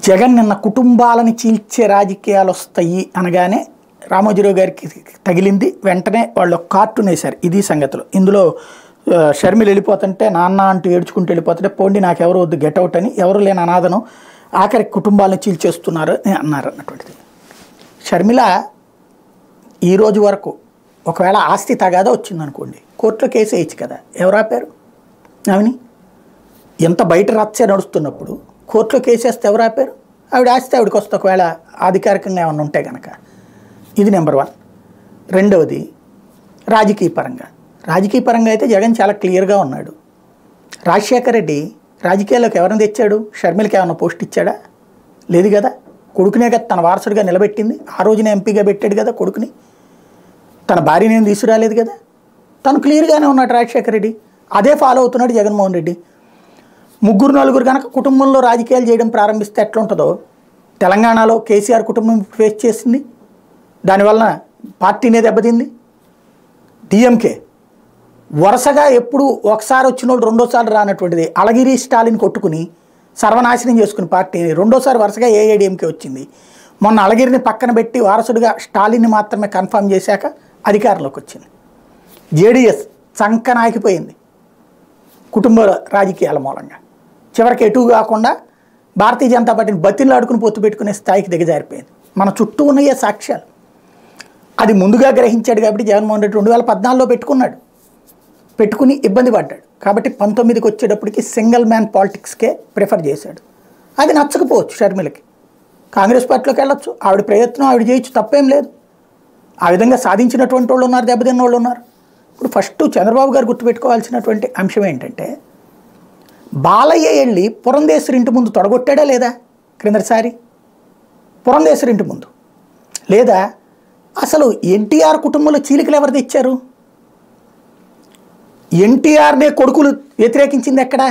జగన్ నిన్న కుటుంబాలని చీల్చే రాజకీయాలు వస్తాయి అనగానే రామోజీరావు గారికి తగిలింది. వెంటనే వాళ్ళు కార్టూన్ వేశారు. ఇది సంగతులు. ఇందులో షర్మిల వెళ్ళిపోతుంటే నాన్న అంటూ ఏడ్చుకుంటూ వెళ్ళిపోతుంటే పోండి నాకెవరు వద్దు గెట్అవుట్ అని, ఎవరు లేని అనాథను ఆఖరికి కుటుంబాలను చీల్చేస్తున్నారు అని అన్నారు అన్నటువంటిది. షర్మిల ఈరోజు వరకు ఒకవేళ ఆస్తి తగాదా వచ్చిందనుకోండి కోర్టులో కేసు వేయచ్చు కదా, ఎవరు ఆపారు ఆమెని? ఎంత బయట రచ్చ నడుస్తున్నప్పుడు కోర్టులో కేసు వేస్తే ఎవరు ఆపారు? ఆవిడ ఆస్తి ఆవిడకి వస్తే ఒకవేళ అధికారికంగా ఏమన్నా ఉంటే కనుక. ఇది నెంబర్ 1. రెండవది రాజకీయ పరంగా అయితే జగన్ చాలా క్లియర్గా ఉన్నాడు. రాజశేఖర రెడ్డి రాజకీయాల్లోకి ఎవరిని తెచ్చాడు? షర్మిలకి ఏమన్నా పోస్ట్ ఇచ్చాడా? లేదు కదా. కొడుకునే కదా తన వారసుడిగా నిలబెట్టింది. ఆ రోజునే ఎంపీగా పెట్టాడు కదా కొడుకుని. తన భార్యనేం తీసుకురాలేదు కదా. తను క్లియర్గానే ఉన్నాడు రాజశేఖర రెడ్డి. అదే ఫాలో అవుతున్నాడు జగన్మోహన్ రెడ్డి. 3-4 కనుక కుటుంబంలో రాజకీయాలు చేయడం ప్రారంభిస్తే ఎట్లుంటుందో తెలంగాణలో కేసీఆర్ కుటుంబం ఫేస్ చేసింది. దానివల్ల పార్టీనే దెబ్బతింది. డిఎంకే వరుసగా ఎప్పుడు ఒకసారి వచ్చినోడు రెండోసారి రానటువంటిది అళగిరి స్టాలిన్ కొట్టుకుని సర్వనాశనం చేసుకుని పార్టీని రెండోసారి వరుసగా ఏఐడిఎంకే వచ్చింది. మొన్న అళగిరిని పక్కన పెట్టి వారసుడిగా స్టాలిన్ని మాత్రమే కన్ఫర్మ్ చేశాక అధికారంలోకి వచ్చింది. జేడీఎస్ చంకనాకిపోయింది కుటుంబ రాజకీయాల మూలంగా. చివరికి ఎటు కాకుండా భారతీయ జనతా పార్టీని బతిలాడుకుని పొత్తు పెట్టుకునే స్థాయికి దిగజారిపోయింది. మన చుట్టూ ఉన్నాయే సాక్ష్యాలు. అది ముందుగా గ్రహించాడు కాబట్టి జగన్మోహన్ రెడ్డి 2014లో పెట్టుకుని ఇబ్బంది పడ్డాడు. కాబట్టి 19కి వచ్చేటప్పటికి సింగిల్ మ్యాన్ పాలిటిక్స్కే ప్రిఫర్ చేశాడు. అది నచ్చకపోవచ్చు షర్మిలకి. కాంగ్రెస్ పార్టీలోకి వెళ్ళొచ్చు, ఆవిడ ప్రయత్నం ఆవిడ చేయొచ్చు, తప్పేం లేదు. ఆ విధంగా సాధించినటువంటి వాళ్ళు ఉన్నారు, దెబ్బతిన్న వాళ్ళు ఉన్నారు. ఇప్పుడు ఫస్ట్ చంద్రబాబు గారు గుర్తుపెట్టుకోవాల్సినటువంటి అంశం ఏంటంటే బాలయ్య వెళ్ళి పురంధేశ్వరి ఇంటి ముందు తొడగొట్టాడా లేదా క్రిందసారి? పురంధేశ్వరి ఇంటి ముందు లేదా? అసలు ఎన్టీఆర్ కుటుంబంలో చీలికలు ఎవరు తెచ్చారు? ఎన్టీఆర్నే కొడుకులు వ్యతిరేకించింది ఎక్కడ?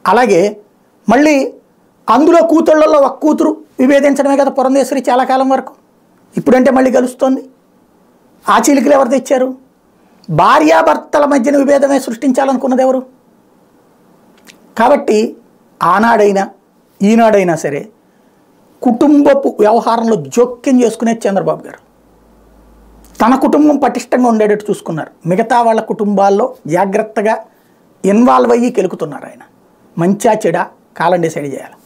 అలాగే మళ్ళీ అందులో కూతుళ్ళల్లో ఒక కూతురు విభేదించడమే కదా పురంధేశ్వరి చాలా కాలం వరకు. ఇప్పుడంటే మళ్ళీ కలుస్తోంది. ఆ చీలికలు ఎవరు తెచ్చారు? భార్యాభర్తల మధ్యన విభేదమే సృష్టించాలనుకున్నది ఎవరు? కాబట్టి ఆనాడైనా ఈనాడైనా సరే కుటుంబపు వ్యవహారంలో జోక్యం చేసుకునే చంద్రబాబు గారు తన కుటుంబం పటిష్టంగా ఉండేటట్టు చూసుకున్నారు. మిగతా వాళ్ళ కుటుంబాల్లో జాగ్రత్తగా ఇన్వాల్వ్ అయ్యి కెలుకుతున్నారు ఆయన. మంచా చెడా కాలం డిసైడ్ చేయాలి.